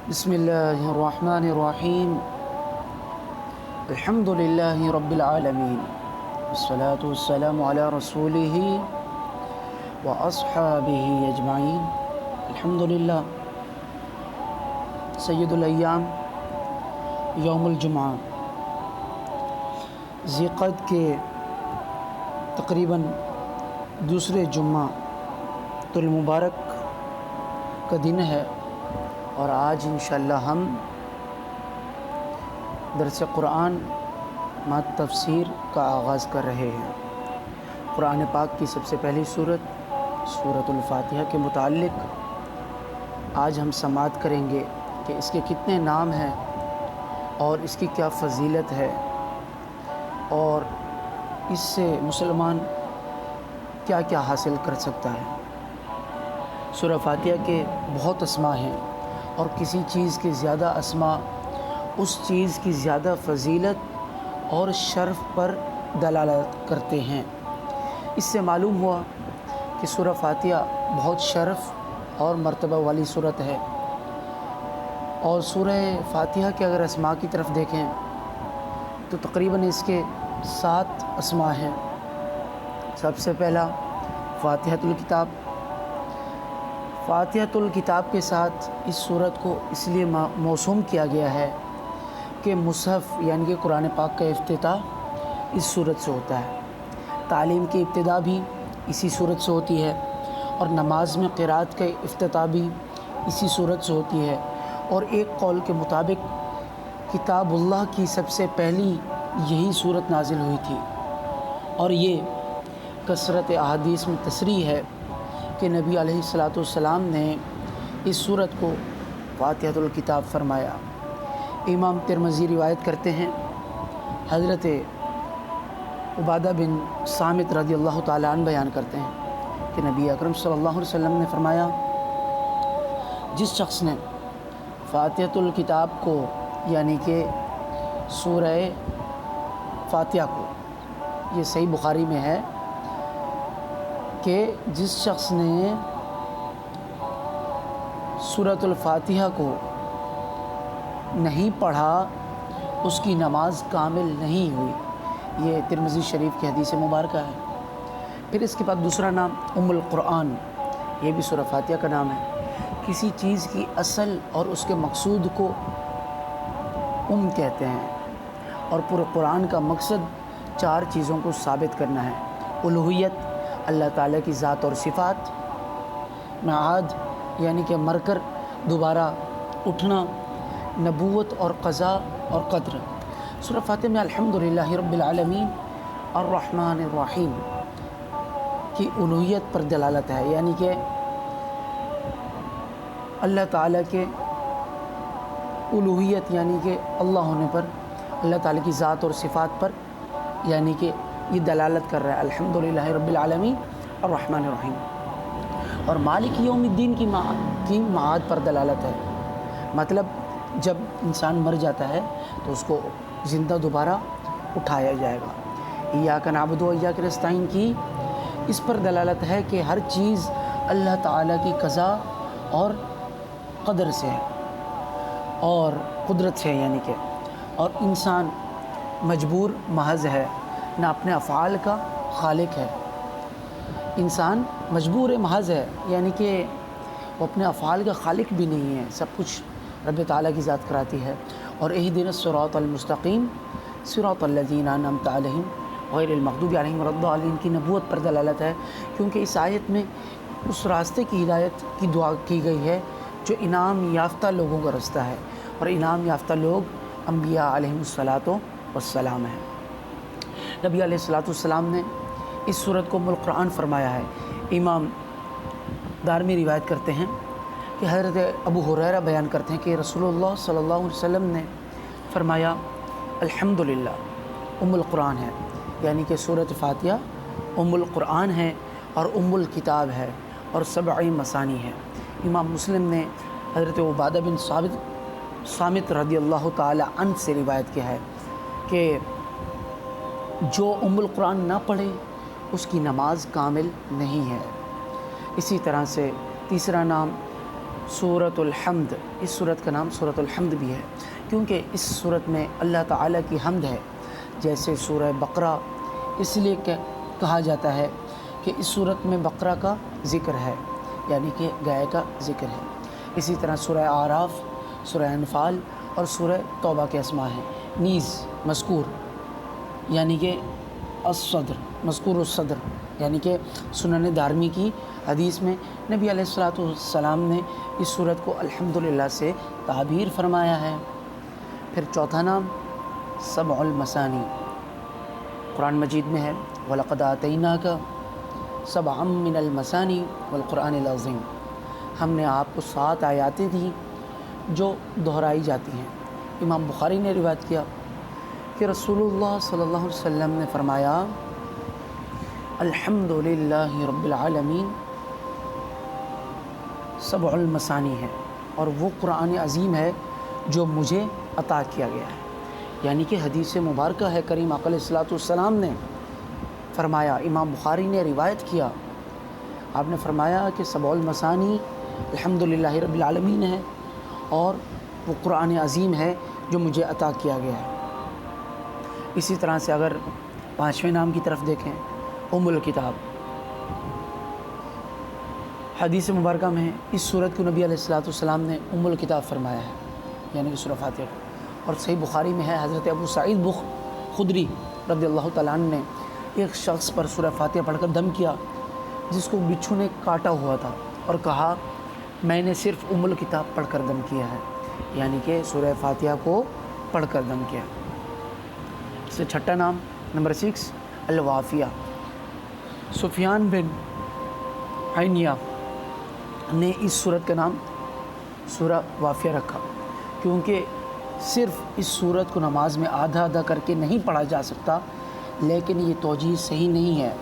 بسم اللہ الرحمن الرحیم الحمد للہ رب العالمین والصلاة والسلام علی رسولہ واصحابہ اجمعین۔ الحمد للہ سید الایام یوم الجمعہ ذی القعدہ کے تقریباً دوسرے جمعہ المبارک کا دن ہے، اور آج انشاءاللہ ہم درس قرآن مع تفسیر کا آغاز کر رہے ہیں۔ قرآن پاک کی سب سے پہلی سورۃ الفاتحہ کے متعلق آج ہم سماعت کریں گے کہ اس کے کتنے نام ہیں اور اس کی کیا فضیلت ہے، اور اس سے مسلمان کیا کیا حاصل کر سکتا ہے۔ سورہ فاتحہ کے بہت اسماء ہیں، اور کسی چیز کے زیادہ اسماء اس چیز کی زیادہ فضیلت اور شرف پر دلالت کرتے ہیں۔ اس سے معلوم ہوا کہ سورہ فاتحہ بہت شرف اور مرتبہ والی سورت ہے، اور سورہ فاتحہ کے اگر اسماء کی طرف دیکھیں تو تقریباً اس کے 7 اسماء ہیں۔ سب سے پہلا فاتحۃ الکتاب۔ فاتحۃ الکتاب کے ساتھ اس سورت کو اس لیے موسوم کیا گیا ہے کہ مصحف یعنی کہ قرآن پاک کا افتتاح اس سورت سے ہوتا ہے۔ تعلیم کی ابتدا بھی اسی سورت سے ہوتی ہے، اور نماز میں قرات کا افتتاح بھی اسی سورت سے ہوتی ہے، اور ایک قول کے مطابق کتاب اللہ کی سب سے پہلی یہی سورت نازل ہوئی تھی، اور یہ کثرت احادیث میں تصریح ہے کہ نبی علیہ الصلاۃ والسلام نے اس سورت کو فاتحۃ الکتاب فرمایا۔ امام ترمذی روایت کرتے ہیں، حضرت عبادہ بن صامت رضی اللہ تعالیٰ عنہ بیان کرتے ہیں کہ نبی اکرم صلی اللہ علیہ وسلم نے فرمایا، جس شخص نے فاتحۃ الکتاب کو یعنی کہ سورہ فاتحہ کو، یہ صحیح بخاری میں ہے کہ جس شخص نے سورۃ الفاتحہ کو نہیں پڑھا اس کی نماز کامل نہیں ہوئی۔ یہ ترمذی شریف کی حدیث مبارکہ ہے۔ پھر اس کے بعد دوسرا نام ام القرآن، یہ بھی سورہ فاتحہ کا نام ہے۔ کسی چیز کی اصل اور اس کے مقصود کو کہتے ہیں، اور پورے قرآن کا مقصد 4 چیزوں کو ثابت کرنا ہے: الوہیت، اللہ تعالیٰ کی ذات اور صفات، معاد یعنی کہ مر کر دوبارہ اٹھنا، نبوت اور قضاء اور قدر۔ سورہ فاتحہ میں الحمدللہ رب العالمین الرحمن الرحیم کی الوہیت پر دلالت ہے، یعنی کہ اللہ تعالیٰ کے الوہیت یعنی کہ اللہ ہونے پر، اللہ تعالیٰ کی ذات اور صفات پر، یعنی کہ یہ دلالت کر رہا ہے الحمدللہ رب العالمین الرحمن الرحیم۔ اور مالک یوم الدین کی معاد پر دلالت ہے، مطلب جب انسان مر جاتا ہے تو اس کو زندہ دوبارہ اٹھایا جائے گا۔ ایاک نعبد و ایاک نستعین کی اس پر دلالت ہے کہ ہر چیز اللہ تعالیٰ کی قضاء اور قدر سے ہے اور قدرت سے، یعنی کہ اور انسان مجبور محض ہے، نہ اپنے افعال کا خالق ہے۔ انسان مجبور محض ہے، یعنی کہ وہ اپنے افعال کا خالق بھی نہیں ہے، سب کچھ رب تعالیٰ کی ذات کراتی ہے۔ اور اہدنا الصراط المستقیم صراط الذین انعمت علیہم غیر المغضوب علیہم ولا الضالین کی نبوت پر دلالت ہے، کیونکہ اس آیت میں اس راستے کی ہدایت کی دعا کی گئی ہے جو انعام یافتہ لوگوں کا راستہ ہے، اور انعام یافتہ لوگ انبیاء علیہم الصلاۃ والسلام ہیں۔ نبی علیہ الصلاۃ والسلام نے اس سورت کو ام القرآن فرمایا ہے۔ امام دارمی روایت کرتے ہیں کہ حضرت ابو ہریرہ بیان کرتے ہیں کہ رسول اللہ صلی اللہ علیہ وسلم نے فرمایا، الحمدللہ ام القرآن ہے، یعنی کہ سورۃ فاتحہ ام القرآن ہے اور ام الکتاب ہے اور 7 مثانی ہے۔ امام مسلم نے حضرت عبادہ بن صامت رضی اللہ تعالی عنہ سے روایت کیا ہے کہ جو ام القرآن نہ پڑھے اس کی نماز کامل نہیں ہے۔ اسی طرح سے تیسرا نام سورۃ الحمد، اس صورت کا نام سورۃ الحمد بھی ہے کیونکہ اس صورت میں اللہ تعالیٰ کی حمد ہے، جیسے سورہ بقرہ اس لیے کہا جاتا ہے کہ اس صورت میں بقرہ کا ذکر ہے، یعنی کہ گائے کا ذکر ہے۔ اسی طرح سورہ اعراف، سورہ انفال اور سورہ توبہ کے اسماء ہیں۔ نیز مذکور یعنی کہ الصدر، مذکور الصدر یعنی کہ سنن دارمی کی حدیث میں نبی علیہ الصلوۃ والسلام نے اس صورت کو الحمدللہ سے تعبیر فرمایا ہے۔ پھر چوتھا نام سبع المثانی، قرآن مجید میں ہے وَلَقَدْ آتَيْنَاكَ سَبْعًا مِّنَ الْمَثَانِي وَالْقُرْآنِ الْعَظِيمِ، ہم نے آپ کو 7 آیاتیں دیں جو دہرائی جاتی ہیں۔ امام بخاری نے روایت کیا کہ رسول اللہ صلی اللہ علیہ وسلم نے فرمایا الحمدللہ رب العالمین سبع المثانی ہے، اور وہ قرآن عظیم ہے جو مجھے عطا کیا گیا ہے، یعنی کہ حدیث مبارکہ ہے کریم آقا علیہ الصلوۃ والسلام نے فرمایا، امام بخاری نے روایت کیا، آپ نے فرمایا کہ سبع المثانی الحمدللہ رب العالمین ہے اور وہ قرآن عظیم ہے جو مجھے عطا کیا گیا ہے۔ اسی طرح سے اگر 5ویں نام کی طرف دیکھیں ام الکتاب، حدیث مبارکہ میں اس صورت کو نبی علیہ الصلوۃ والسلام نے ام الکتاب فرمایا ہے، یعنی کہ سورہ فاتحہ، اور صحیح بخاری میں ہے حضرت ابو سعید خدری رضی اللہ تعالیٰ عنہ نے ایک شخص پر سورہ فاتحہ پڑھ کر دم کیا جس کو بچھو نے کاٹا ہوا تھا، اور کہا میں نے صرف ام الکتاب پڑھ کر دم کیا ہے، یعنی کہ سورہ فاتحہ کو پڑھ کر دم کیا۔ اس سے چھٹا نام نمبر 6 الوافیہ، سفیان بن عینیہ نے اس صورت کا نام سورہ وافیہ رکھا کیونکہ صرف اس صورت کو نماز میں آدھا آدھا کر کے نہیں پڑھا جا سکتا، لیکن یہ توجیہ صحیح نہیں ہے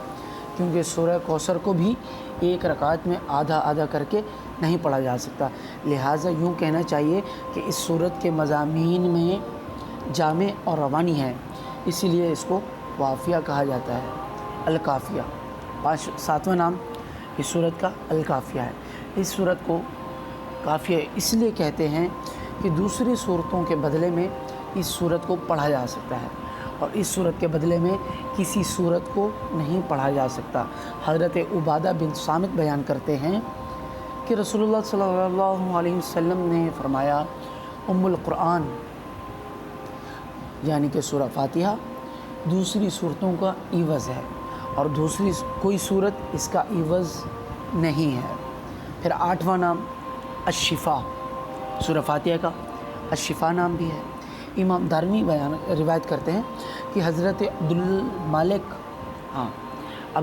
کیونکہ سورہ کوثر کو بھی ایک رکعت میں آدھا آدھا کر کے نہیں پڑھا جا سکتا، لہٰذا یوں کہنا چاہیے کہ اس صورت کے مضامین میں جامع اور روانی ہیں، اسی لیے اس کو وافیہ کہا جاتا ہے۔ الکافیہ، 7واں نام اس صورت کا الکافیہ ہے۔ اس صورت کو کافیہ اس لیے کہتے ہیں کہ دوسری صورتوں کے بدلے میں اس صورت کو پڑھا جا سکتا ہے، اور اس صورت کے بدلے میں کسی صورت کو نہیں پڑھا جا سکتا۔ حضرت عبادہ بن صامت بیان کرتے ہیں کہ رسول اللہ صلی اللہ علیہ وسلم نے فرمایا ام القرآن یعنی کہ سورہ فاتحہ دوسری صورتوں کا عوض ہے، اور دوسری کوئی صورت اس کا عوض نہیں ہے۔ پھر 8واں نام الشفا، سورہ فاتحہ کا الشفا نام بھی ہے۔ امام دارمی روایت کرتے ہیں کہ حضرت عبد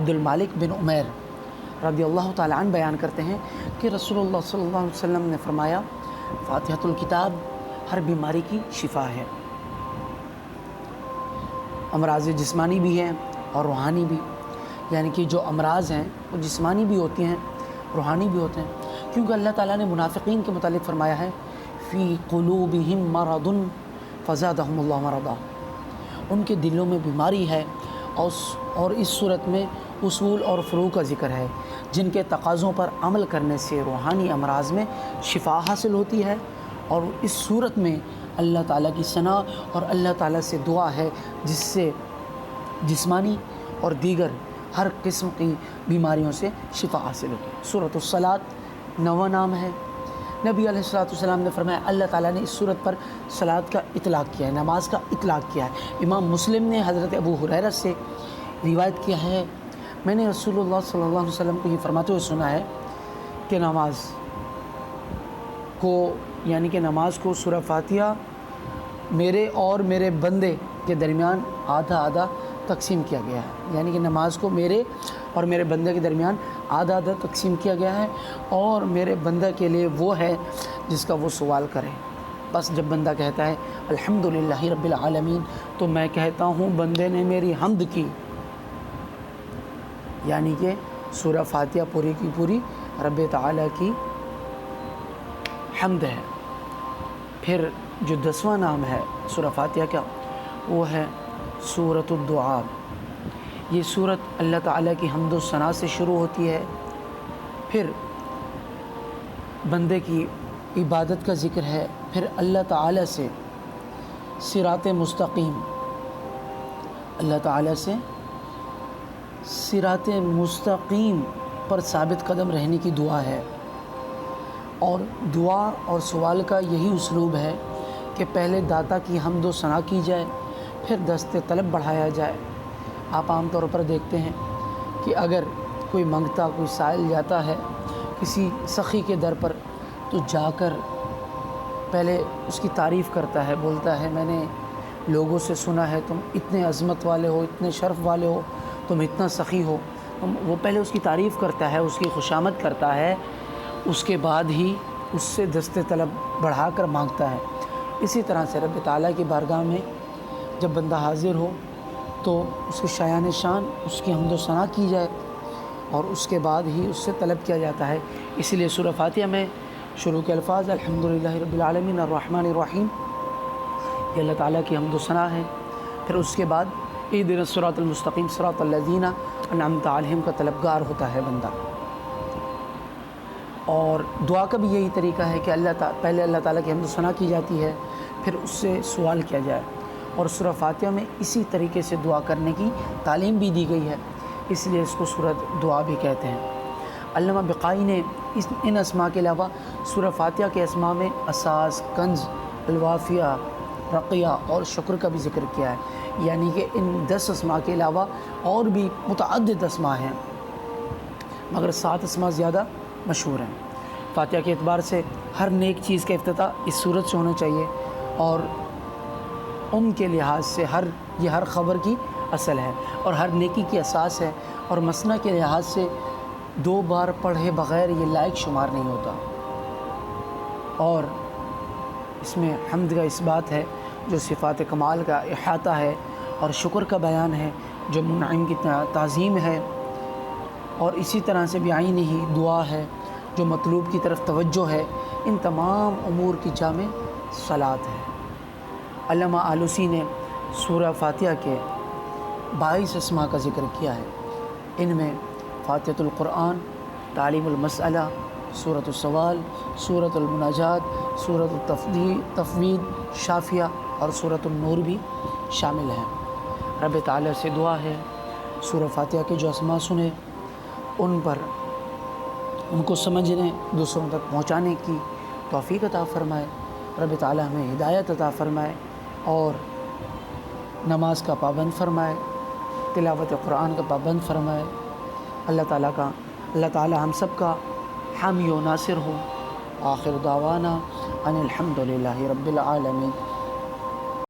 المالک بن عمیر رضی اللہ تعالیٰ عنہ بیان کرتے ہیں کہ رسول اللہ صلی اللہ علیہ وسلم نے فرمایا فاتحۃ الکتاب ہر بیماری کی شفا ہے، امراض جسمانی بھی ہیں اور روحانی بھی، یعنی کہ جو امراض ہیں وہ جسمانی بھی ہوتی ہیں روحانی بھی ہوتے ہیں، کیونکہ اللہ تعالیٰ نے منافقین کے متعلق فرمایا ہے فی قلوبہم مرض فزادہم اللہ مرضا، ان کے دلوں میں بیماری ہے، اور اس صورت میں اصول اور فروع کا ذکر ہے جن کے تقاضوں پر عمل کرنے سے روحانی امراض میں شفا حاصل ہوتی ہے، اور اس صورت میں اللہ تعالیٰ کی ثنا اور اللہ تعالیٰ سے دعا ہے جس سے جسمانی اور دیگر ہر قسم کی بیماریوں سے شفا حاصل ہوتی ہے۔ سورۃ الصلاۃ 9واں نام ہے۔ نبی علیہ الصلوۃ والسلام نے فرمایا اللہ تعالیٰ نے اس صورت پر صلاۃ کا اطلاق کیا ہے، نماز کا اطلاق کیا ہے۔ امام مسلم نے حضرت ابو ہریرہ سے روایت کیا ہے میں نے رسول اللہ صلی اللہ علیہ وسلم کو یہ فرماتے ہوئے سنا ہے کہ نماز کو سورہ فاتحہ میرے اور میرے بندے کے درمیان آدھا آدھا تقسیم کیا گیا ہے، یعنی کہ نماز کو میرے اور میرے بندے کے درمیان آدھا آدھا تقسیم کیا گیا ہے، اور میرے بندہ کے لیے وہ ہے جس کا وہ سوال کرے۔ بس جب بندہ کہتا ہے الحمدللہ رب العالمین تو میں کہتا ہوں بندے نے میری حمد کی، یعنی کہ سورہ فاتحہ پوری کی پوری رب تعالیٰ کی حمد ہے۔ پھر جو 10واں نام ہے سورہ فاتحہ کا وہ ہے سورۃ الدعاء، یہ سورت اللہ تعالیٰ کی حمد و ثنا سے شروع ہوتی ہے۔ پھر بندے کی عبادت کا ذکر ہے، پھر اللہ تعالیٰ سے صراط مستقیم، اللہ تعالیٰ سے صراط مستقیم پر ثابت قدم رہنے کی دعا ہے۔ اور دعا اور سوال کا یہی اسلوب ہے کہ پہلے داتا کی حمد و ثنا کی جائے، پھر دست طلب بڑھایا جائے۔ آپ عام طور پر دیکھتے ہیں کہ اگر کوئی منگتا، کوئی سائل جاتا ہے کسی سخی کے در پر، تو جا کر پہلے اس کی تعریف کرتا ہے، بولتا ہے میں نے لوگوں سے سنا ہے تم اتنے عظمت والے ہو، اتنے شرف والے ہو، تم اتنا سخی ہو۔ وہ پہلے اس کی تعریف کرتا ہے، اس کی خوشامد کرتا ہے، اس کے بعد ہی اس سے دست طلب بڑھا کر مانگتا ہے۔ اسی طرح سے رب تعالیٰ کی بارگاہ میں جب بندہ حاضر ہو تو اس کے شایان شان اس کی حمد و ثنا کی جائے، اور اس کے بعد ہی اس سے طلب کیا جاتا ہے۔ اسی لیے سورہ فاتحہ میں شروع کے الفاظ الحمدللہ رب العالمین الرحمن الرحیم، یہ اللہ تعالیٰ کی حمد و ثنا ہے۔ پھر اس کے بعد اہدنا الصراط المستقیم صراط الذین انعمت علیہم کا طلبگار ہوتا ہے بندہ۔ اور دعا کا بھی یہی طریقہ ہے کہ پہلے اللہ تعالیٰ کی حمد و ثنا کی جاتی ہے، پھر اس سے سوال کیا جائے۔ اور سورہ فاتحہ میں اسی طریقے سے دعا کرنے کی تعلیم بھی دی گئی ہے، اس لیے اس کو سورۃ دعا بھی کہتے ہیں۔ علامہ بقائی نے ان اسماء کے علاوہ سورہ فاتحہ کے اسماء میں اساس، کنز، الوافیہ، رقیہ اور شکر کا بھی ذکر کیا ہے، یعنی کہ ان 10 اسماء کے علاوہ اور بھی متعدد اسماء ہیں، مگر 7 اسماء زیادہ مشہور ہیں۔ فاتحہ کے اعتبار سے ہر نیک چیز کا افتتاح اس صورت سے ہونا چاہیے، اور ان کے لحاظ سے یہ ہر خبر کی اصل ہے اور ہر نیکی کی اساس ہے، اور مسئلہ کے لحاظ سے 2 بار پڑھے بغیر یہ لائق شمار نہیں ہوتا۔ اور اس میں حمد کا اس بات ہے جو صفات کمال کا احاطہ ہے، اور شکر کا بیان ہے جو منعم کی تعظیم ہے، اور اسی طرح سے بعین ہی دعا ہے جو مطلوب کی طرف توجہ ہے۔ ان تمام امور کی جامع صلاۃ ہے۔ علامہ آلوسی نے سورہ فاتحہ کے 22 اسماء کا ذکر کیا ہے، ان میں فاتحۃ القرآن، تعلیم المسئلہ، سورۃ السوال، سورۃ المناجات، سورۃ التفویض، شافیہ اور سورۃ النور بھی شامل ہیں۔ رب تعالیٰ سے دعا ہے سورہ فاتحہ کے جو اسماء سنے ان کو سمجھنے، دوسروں تک پہنچانے کی توفیق عطا فرمائے۔ رب تعالیٰ ہمیں ہدایت عطا فرمائے اور نماز کا پابند فرمائے، تلاوت قرآن کا پابند فرمائے۔ اللہ تعالیٰ ہم سب کا حامی و ناصر ہو۔ آخر دعوانا ان الحمدللہ رب العالمین۔